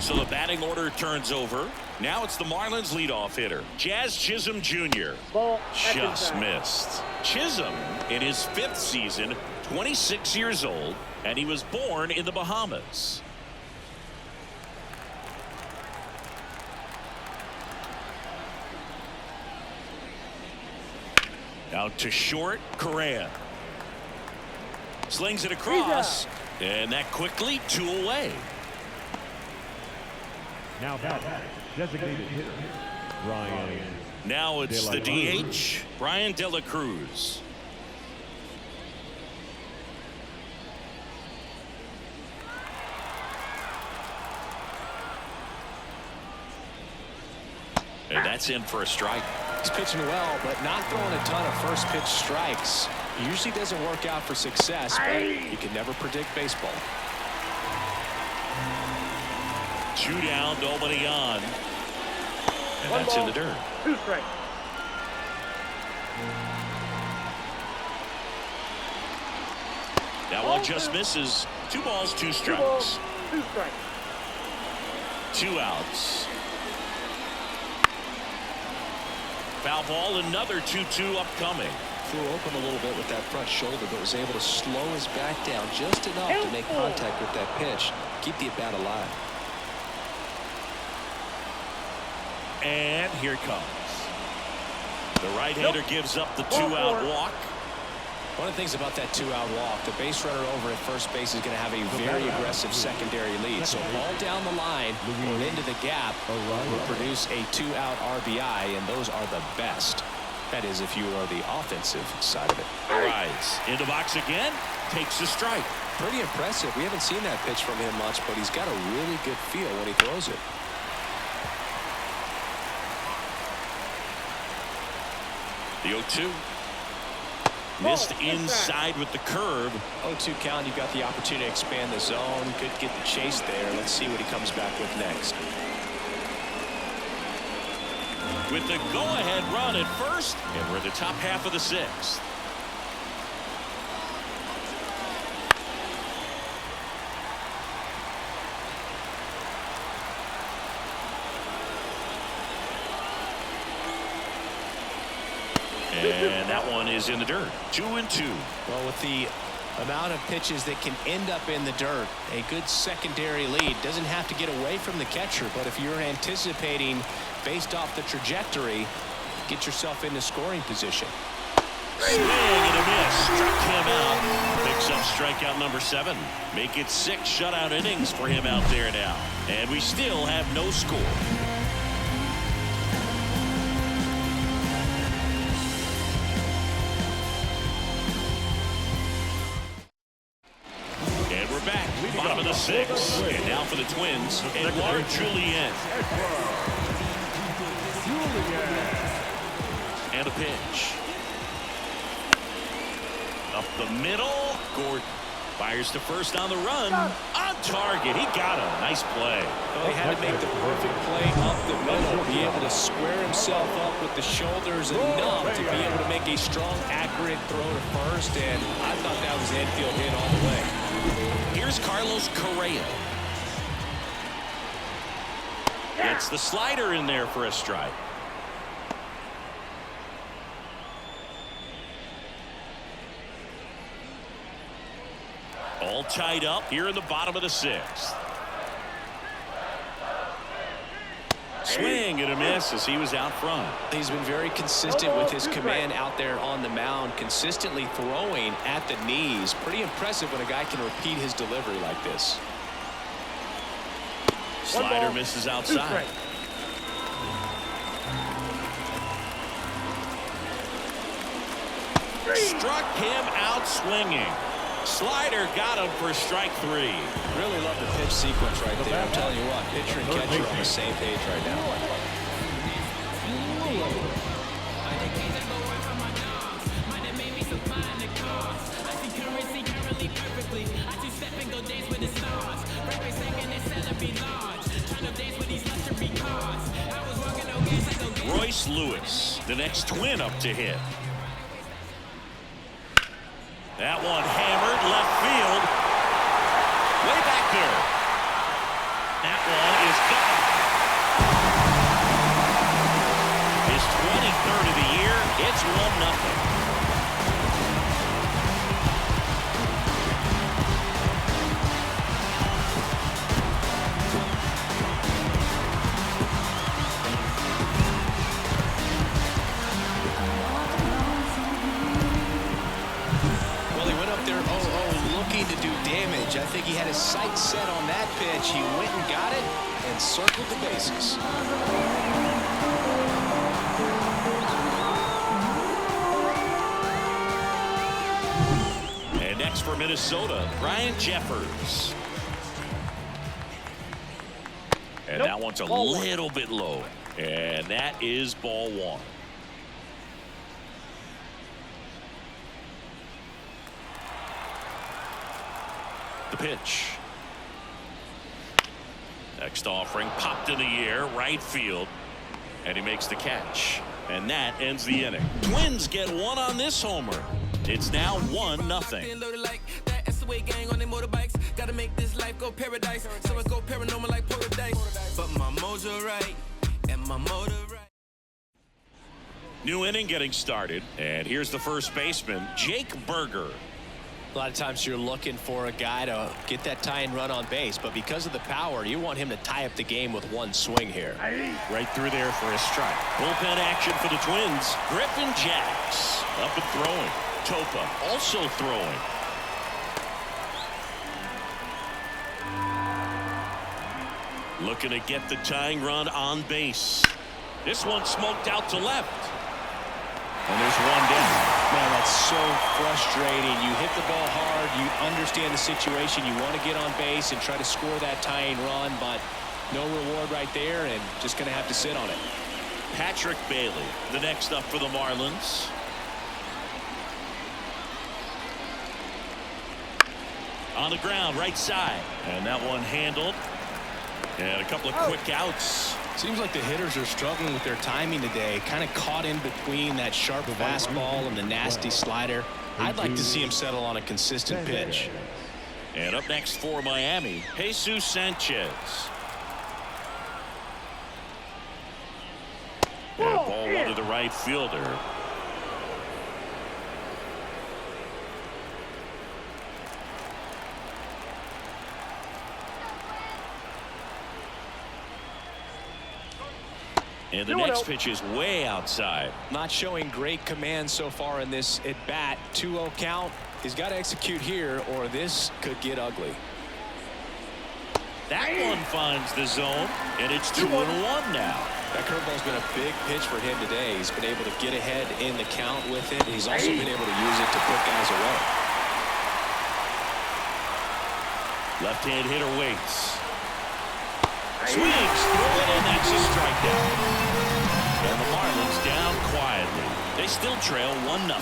So the batting order turns over. Now it's the Marlins leadoff hitter, Jazz Chisholm Jr. Ball, Just missed. Chisholm in his 5th season, 26 years old, and he was born in the Bahamas. Out to short, Correa. Slings it across, and that quickly 2 away. Now batting, designated hitter, Brian. Now it's the DH, Brian De La Cruz. And that's in for a strike. He's pitching well, but not throwing a ton of first pitch strikes. He usually doesn't work out for success, but you can never predict baseball. 2 down, nobody on. And 1 that's ball, in the dirt. 2 strikes. That one just misses. 2 balls, 2 2 balls, strikes. 2 strikes. 2 outs. Foul ball, another 2-2 upcoming. Flew open a little bit with that front shoulder, but was able to slow his back down just enough to make contact with that pitch. Keep the at-bat alive. And here it comes. The right-hander gives up the 2-out walk. One of the things about that 2-out walk, the base runner over at first base is going to have a very aggressive secondary lead. So ball down the line or into the gap will produce a 2-out RBI, and those are the best. That is, if you are the offensive side of it. Rise in the box again, takes a strike. Pretty impressive. We haven't seen that pitch from him much, but he's got a really good feel when he throws it. The 0-2. Missed inside with the curve. 0-2 count. You've got the opportunity to expand the zone. Could get the chase there. Let's see what he comes back with next. With the go-ahead run at first, and we're in the top half of the 6th. And that one is in the dirt. 2-2. Well, with the amount of pitches that can end up in the dirt, a good secondary lead doesn't have to get away from the catcher, but if you're anticipating based off the trajectory, get yourself into scoring position. Swing and a miss. Struck him out. Picks up strikeout number 7. Make it 6 shutout innings for him out there now. And we still have no score. And we're back. Bottom of the 6th. And now for the Twins, Edouard Julien. And a pitch. Up the middle. Gordon fires to first on the run. On target. He got him. Nice play. Well, he had to make the perfect play up the middle. Be able to square himself up with the shoulders enough to be able to make a strong, accurate throw to first. And I thought that was an infield hit all the way. Here's Carlos Correa. Gets the slider in there for a strike. All tied up here in the bottom of the 6th. Swing and a miss as he was out front. He's been very consistent with his command out there on the mound, consistently throwing at the knees. Pretty impressive when a guy can repeat his delivery like this. Slider misses outside. Struck him out swinging. Slider got him for strike 3. Really love the pitch sequence right there. I'm telling you what, pitcher and catcher on the same page right now. Royce Lewis, the next Twin up to hit. That one hammered left field. Way back there. That one is gone. His 23rd of the year. It's 1-0. To do damage. I think he had his sights set on that pitch. He went and got it and circled the bases. And next for Minnesota, Brian Jeffers. And that one's a little bit low. And that is ball 1. The pitch. Next offering popped in the air, right field, and he makes the catch. And that ends the inning. Twins get one on this homer. It's now 1-0. highway gang on their motorbikes. Gotta make this life go paradise. So I go paranormal like paradise. But my mojo right, and my motor right. New inning getting started, and here's the first baseman, Jake Berger. A lot of times you're looking for a guy to get that tying run on base, but because of the power, you want him to tie up the game with one swing here. Right through there for a strike. Bullpen action for the Twins. Griffin Jacks up and throwing. Topa also throwing. Looking to get the tying run on base. This one smoked out to left. And there's one down. Man, that's so frustrating. You hit the ball hard. You understand the situation. You want to get on base and try to score that tying run, but no reward right there, and just going to have to sit on it. Patrick Bailey, the next up for the Marlins. On the ground, right side. And that one handled. And a couple of quick outs. Seems like the hitters are struggling with their timing today. Kind of caught in between that sharp fastball and the nasty slider. I'd like to see him settle on a consistent pitch. And up next for Miami, Jesus Sanchez. And ball one to the right fielder. And the next pitch is way outside. Not showing great command so far in this at bat. 2-0 count. He's got to execute here, or this could get ugly. That one finds the zone, and it's 2-1 now. That curveball's been a big pitch for him today. He's been able to get ahead in the count with it. He's also been able to use it to put guys away. Left-hand hitter waits. Swings through it, and that's a strikeout. And the Marlins down quietly. They still trail 1-0.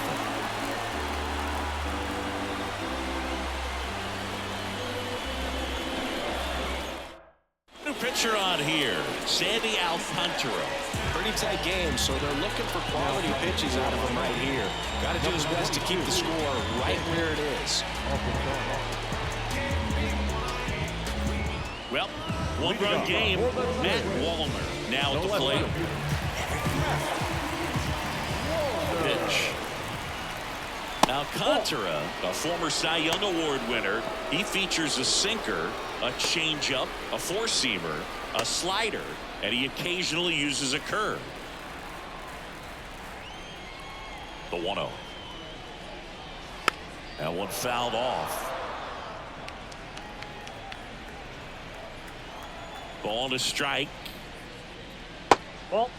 New pitcher on here, Sandy Alcantara. Pretty tight game, so they're looking for quality pitches out of him right here. Got to do his best to keep the score right where it is. Well, one-run game. Matt Wallner now at the plate. Pitch. Alcantara, a former Cy Young Award winner. He features a sinker, a changeup, a four-seamer, a slider, and he occasionally uses a curve. The 1-0. That one fouled off. Ball to strike. Ball.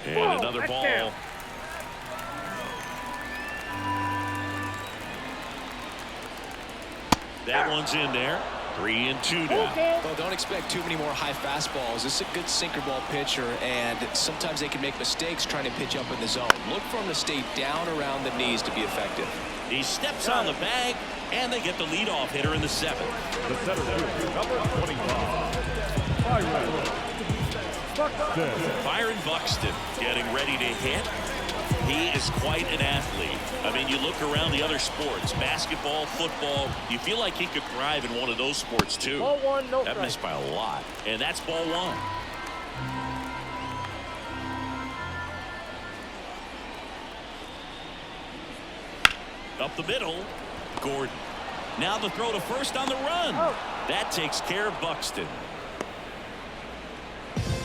And another ball. Down. That one's in there. 3-2 now. Well, don't expect too many more high fastballs. This is a good sinker ball pitcher, and sometimes they can make mistakes trying to pitch up in the zone. Look for him to stay down around the knees to be effective. He steps on the bag, and they get the leadoff hitter in the 7th. The center fielder, number 25, Buxton. Byron Buxton getting ready to hit. He is quite an athlete. I mean, you look around the other sports, basketball, football, you feel like he could thrive in one of those sports too. Ball one, no that strike. missed by a lot. And that's ball one. Up the middle, Gordon. Now the throw to first on the run. That takes care of Buxton.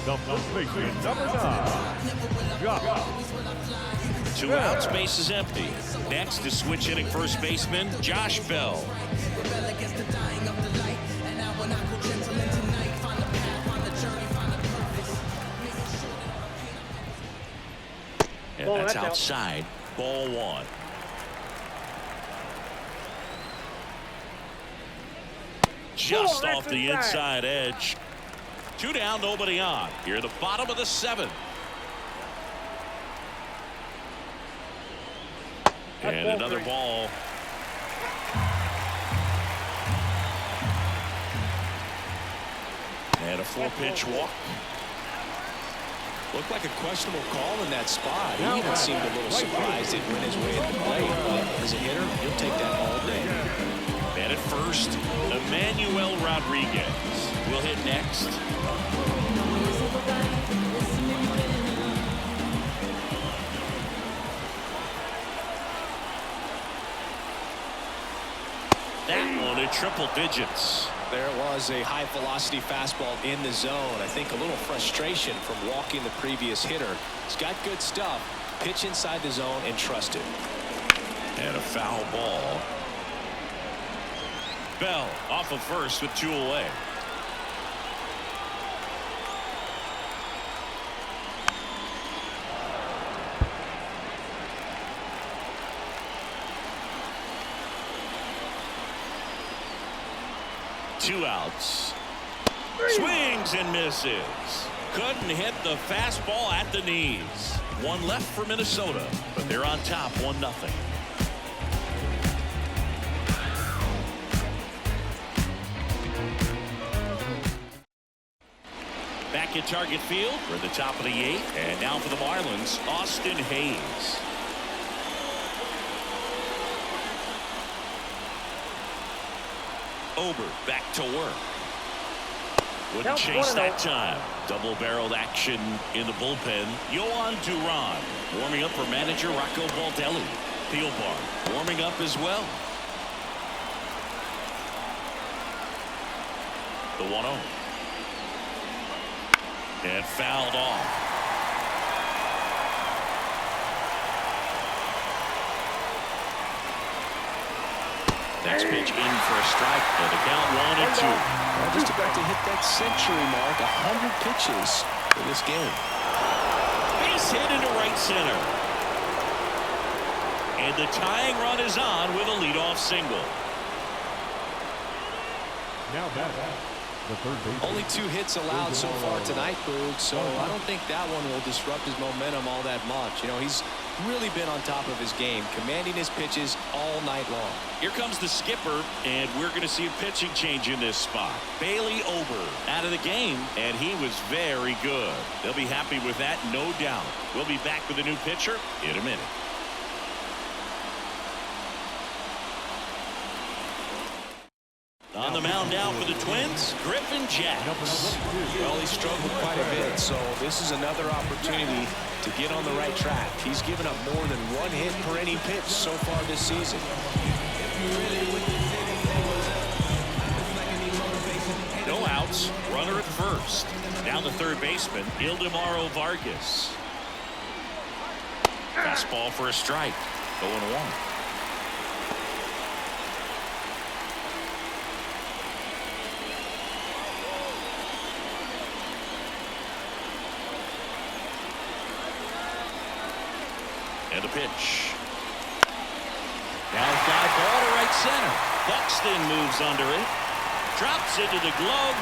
The first baseman, number 9, Josh. 2 outs, base is empty. Next is switch hitting first baseman Josh Bell. And that's outside. Ball one. Just off the inside edge. 2 down, nobody on. Here at the bottom of the 7th. And another ball. And a 4-pitch walk. Looked like a questionable call in that spot. He even seemed a little surprised it went his way at the plate. But as a hitter, he'll take that all day. And at first, Emmanuel Rodriguez will hit next. That one at triple digits. There was a high-velocity fastball in the zone. I think a little frustration from walking the previous hitter. He's got good stuff. Pitch inside the zone and trust it. And a foul ball. Bell off of first with 2 away. Two outs. Swings and misses. Couldn't hit the fastball at the knees. One left for Minnesota, but they're on top 1-0. Back at Target Field, we're at the top of the 8th, and now for the Marlins, Austin Hayes. Ober back to work. Wouldn't chase that time. Double-barreled action in the bullpen. Yohan Duran warming up for manager Rocco Baldelli. Thielbar warming up as well. The 1-0. And fouled off. Next pitch in for a strike. And the count 1-2. Well, just about to hit that century mark. 100 pitches in this game. Base hit into right center. And the tying run is on with a leadoff single. Now back. The third base. Only 2 hits allowed so far tonight, Boog, so I don't think that one will disrupt his momentum all that much. You know, he's really been on top of his game, commanding his pitches all night long. Here comes the skipper, and we're going to see a pitching change in this spot. Bailey Ober out of the game, and he was very good. They'll be happy with that, no doubt. We'll be back with a new pitcher in a minute. On the mound now for the Twins, Griffin Jacks. Well, he struggled quite a bit, so this is another opportunity to get on the right track. He's given up more than 1 hit per inning pitch so far this season. No outs, runner at first. Now the third baseman, Ildemaro Vargas. Fastball for a strike. 0-1. And a pitch. Now fly ball to right center. Buxton moves under it. Drops into the glove.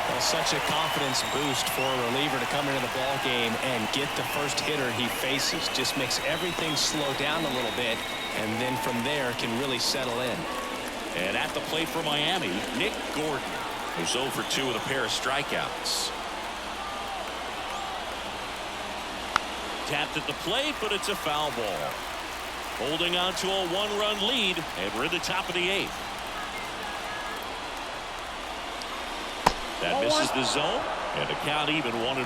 Well, such a confidence boost for a reliever to come into the ball game and get the first hitter he faces. Just makes everything slow down a little bit, and then from there can really settle in. And at the plate for Miami, Nick Gordon, who's 0 for 2 with a pair of strikeouts. Tapped at the plate, but it's a foul ball. Holding on to a 1-run lead, and we're at the top of the 8th. That misses the zone, and the count even 1-1.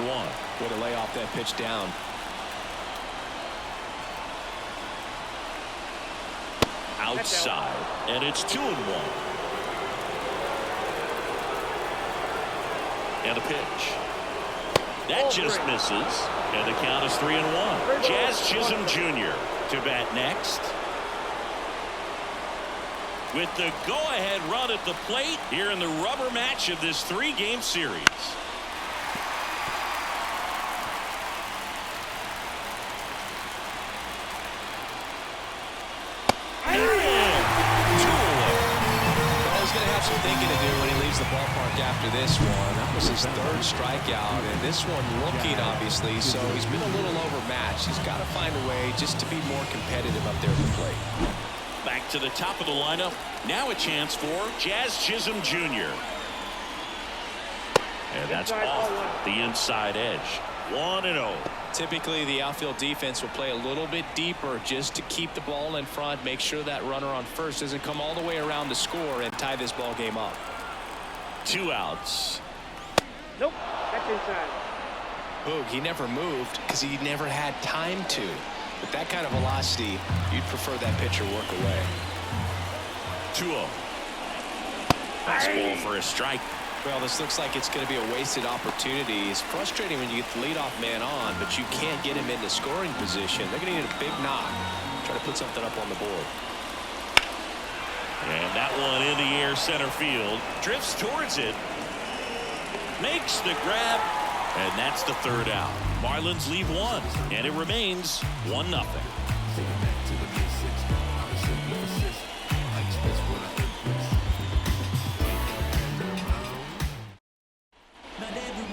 Way to lay off that pitch down. Outside, and it's 2-1. And a pitch. That just misses, and the count is 3-1. Jazz Chisholm Jr. to bat next. With the go-ahead run at the plate here in the rubber match of this 3-game series. Some thinking to do when he leaves the ballpark after this one. That was his 3rd strikeout, and this one looking obviously, so he's been a little overmatched. He's got to find a way just to be more competitive up there at the plate. Back to the top of the lineup. Now a chance for Jazz Chisholm Jr. And that's off the inside edge. 1-0. Typically, the outfield defense will play a little bit deeper just to keep the ball in front, make sure that runner on first doesn't come all the way around to score and tie this ball game up. 2 outs. Nope, that's inside. Boog, he never moved because he never had time to. With that kind of velocity, you'd prefer that pitcher work away. 2-0. Fastball for a strike. Well, this looks like it's going to be a wasted opportunity. It's frustrating when you get the leadoff man on, but you can't get him into scoring position. They're going to need a big knock. Try to put something up on the board. And that one in the air center field. Drifts towards it. Makes the grab. And that's the 3rd out. Marlins lead 1. And it remains 1-0.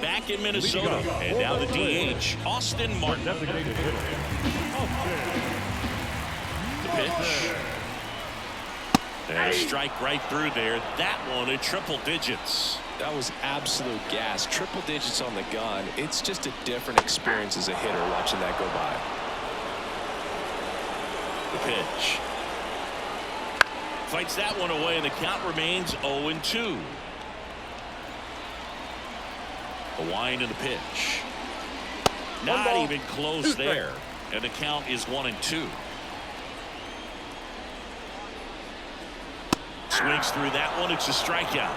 Back in Minnesota, and now the DH, Austin Martin. Designated hitter. The pitch. And a strike right through there. That one at triple digits. That was absolute gas. Triple digits on the gun. It's just a different experience as a hitter watching that go by. The pitch. Fights that one away, and the count remains 0-2. The wind and the pitch. Not even close there. And the count is 1-2. Swings through that one. It's a strikeout.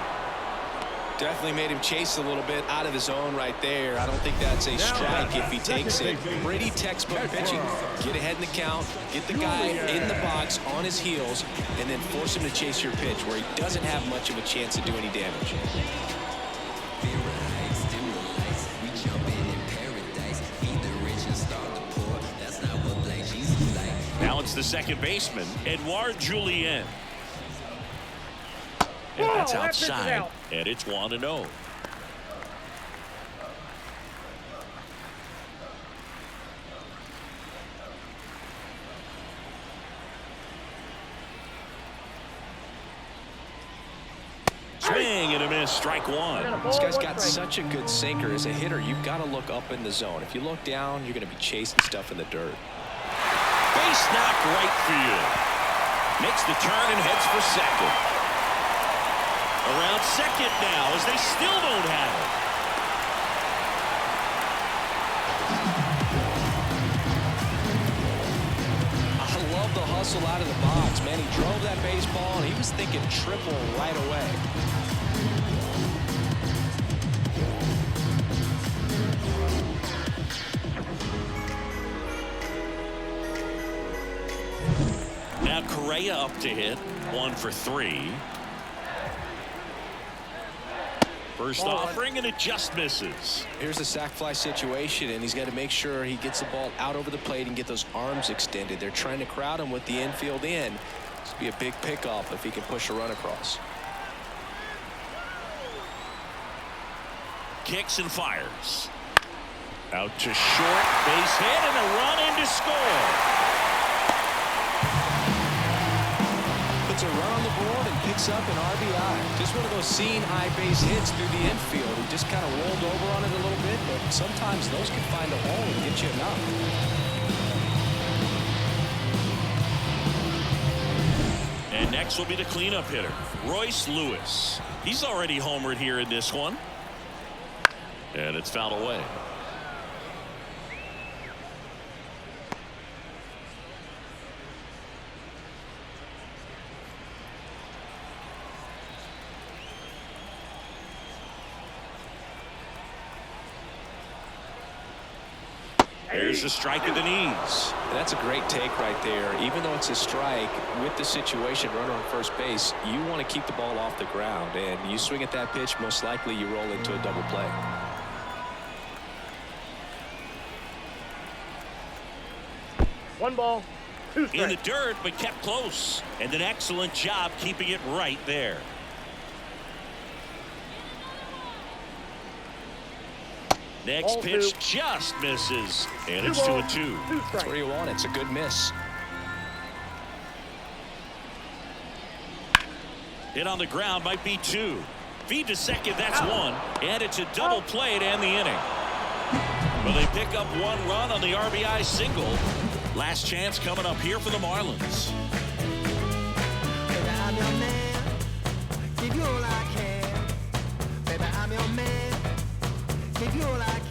Definitely made him chase a little bit out of his zone right there. I don't think that's a strike if he takes it. Pretty textbook pitching. Get ahead in the count, get the guy in the box on his heels, and then force him to chase your pitch where he doesn't have much of a chance to do any damage. Now it's the second baseman, Edouard Julien. And that's outside, and it's 1-0. Swing and a miss, strike 1. This guy's got such a good sinker. As a hitter, you've got to look up in the zone. If you look down, you're going to be chasing stuff in the dirt. Base knock right field. Makes the turn and heads for second. Around second now as they still don't have it. I love the hustle out of the box, man. He drove that baseball, and he was thinking triple right away. Now Correa up to hit. 1 for 3. First offering, and it just misses. Here's a sac fly situation, and he's got to make sure he gets the ball out over the plate and get those arms extended. They're trying to crowd him with the infield in. This will be a big pickoff if he can push a run across. Kicks and fires. Out to short, base hit, and a run in to score. Puts a run on the board and picks up an RBI. Just one of those seeing high base hits through the infield. He just kind of rolled over on it a little bit, but sometimes those can find a hole and get you enough. And next will be the cleanup hitter, Royce Lewis. He's already homered here in this one. And it's fouled away. There's a strike of the knees. That's a great take right there. Even though it's a strike, with the situation, runner on first base, you want to keep the ball off the ground. And you swing at that pitch, most likely you roll into a double play. One ball, two strikes. In the dirt, but kept close. And an excellent job keeping it right there. Next pitch just misses, and it's 2-2. That's where you want it. It's a good miss. Hit on the ground might be 2. Feed to second, that's 1. And it's a double play to end the inning. Well, they pick up 1 run on the RBI single. Last chance coming up here for the Marlins. Baby, I'm your man. Give you all I can. Baby, I'm your man. Give you all I can.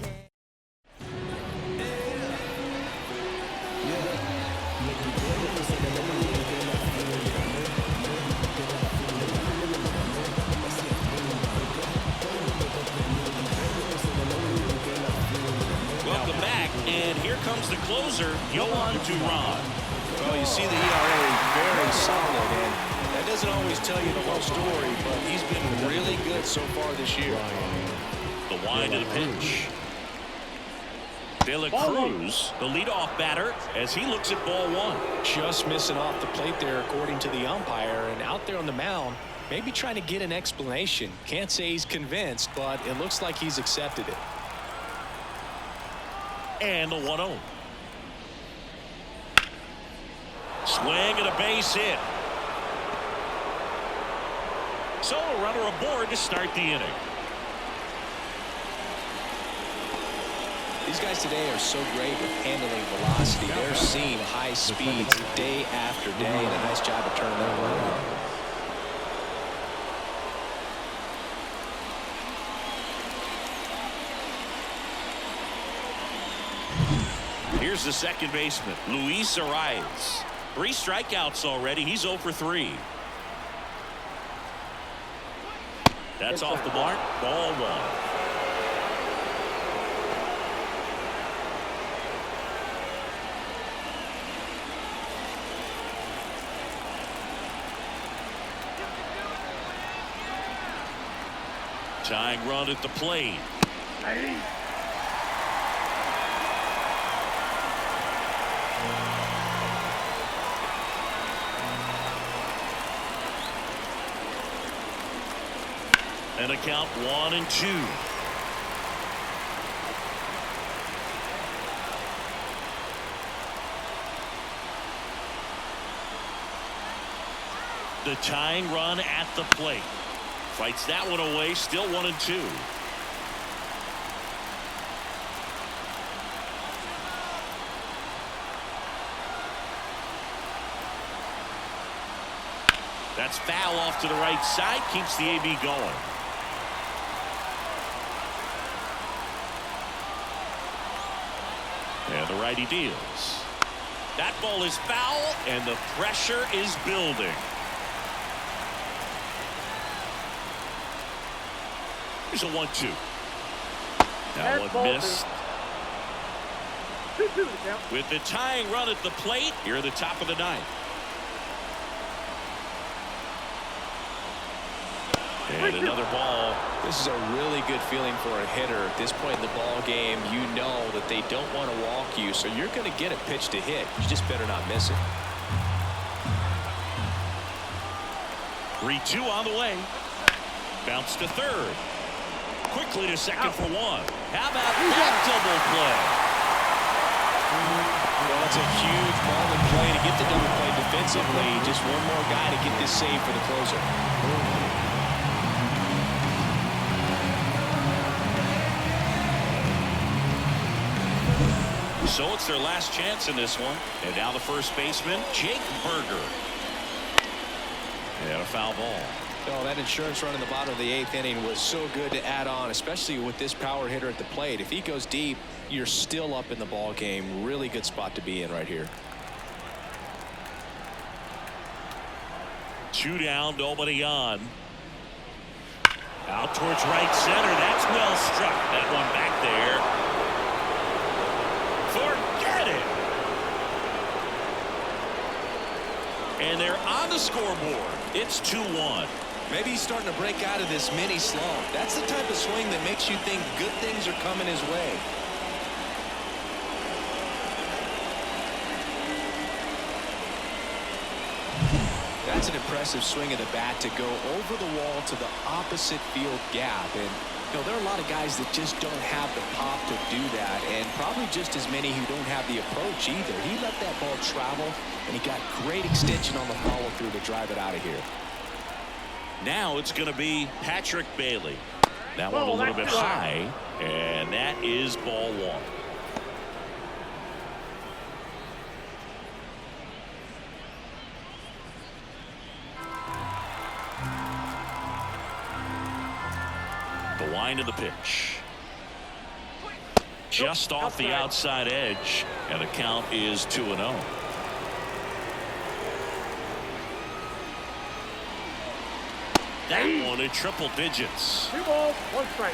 Welcome back, and here comes the closer, Yohan Duran. Well, you see the ERA very solid, and that doesn't always tell you the whole story, but he's been really good so far this year. The wind of the pitch. De La Cruz, the leadoff batter, as he looks at ball 1. Just missing off the plate there, according to the umpire, and out there on the mound, maybe trying to get an explanation. Can't say he's convinced, but it looks like he's accepted it. And the 1-0. Swing and a base hit. So a runner aboard to start the inning. These guys today are so great with handling velocity. They're seeing high speeds day after day, and a nice job of turning that one around. Here's the second baseman, Luis Arias. 3 strikeouts already. He's 0 for 3. That's off the mark. Ball 1. Tying run at the plate. And a count 1-2. The tying run at the plate. Fights that one away. Still 1-2. That's foul off to the right side. Keeps the AB going. And the righty deals. That ball is foul, and the pressure is building. Here's a 1-2. That one missed. 2-2 to count. With the tying run at the plate, here at the top of the 9th. And another ball. This is a really good feeling for a hitter at this point in the ball game. You know that they don't want to walk you, so you're going to get a pitch to hit. You just better not miss it. 3-2 on the way. Bounce to third. Quickly to second for 1. How about that double play? Well, it's a huge ball in play to get the double play defensively. Just one more guy to get this save for the closer. So it's their last chance in this one. And now the first baseman, Jake Berger. And a foul ball. Oh, that insurance run in the bottom of the 8th inning was so good to add on, especially with this power hitter at the plate. If he goes deep, you're still up in the ball game. Really good spot to be in right here. 2 down, nobody on. Out towards right center. That's well struck. That one back there. Forget it. And they're on the scoreboard. It's 2-1. Maybe he's starting to break out of this mini slump. That's the type of swing that makes you think good things are coming his way. That's an impressive swing of the bat to go over the wall to the opposite field gap. And you know, there are a lot of guys that just don't have the pop to do that, and probably just as many who don't have the approach either. He let that ball travel, and he got great extension on the follow-through to drive it out of here. Now it's going to be Patrick Bailey. That one a little bit high, and that is ball 1. The wind of the pitch. Just off the outside edge, and the count is 2-0. That one at triple digits. 2 balls, 1 strike.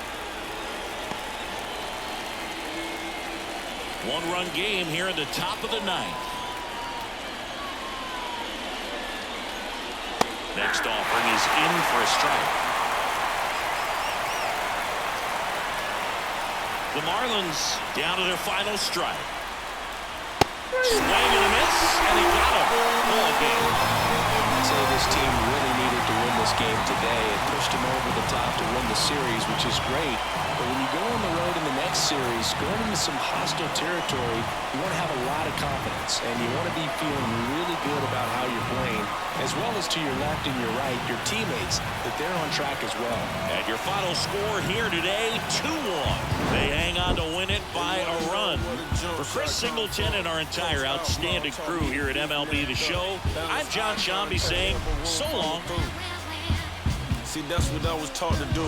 One-run game here in the top of the 9th. Next offering is in for a strike. The Marlins down to their final strike. Swing and a miss, and he got him. Ball game. I'd say this team really needed to win this game today. It pushed them over the top to win the series, which is great. But when you go on the road in the next series, going into some hostile territory, you want to have a lot of confidence, and you want to be feeling really good about how you're playing, as well as to your left and your right, your teammates, that they're on track as well. And your final score here today, 2-1. They hang on to win it by a run. For Chris Singleton and our entire outstanding crew here at MLB The Show, I'm John Shambi saying so long. See, that's what I was taught to do.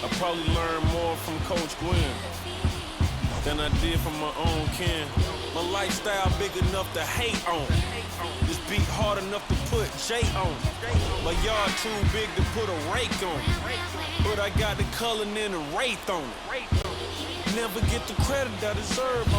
I probably learned more from Coach Gwynn than I did from my own kin. My lifestyle big enough to hate on. This beat hard enough to put J on. My yard too big to put a rake on. But I got the color and the wraith on it. Never get the credit I deserve on.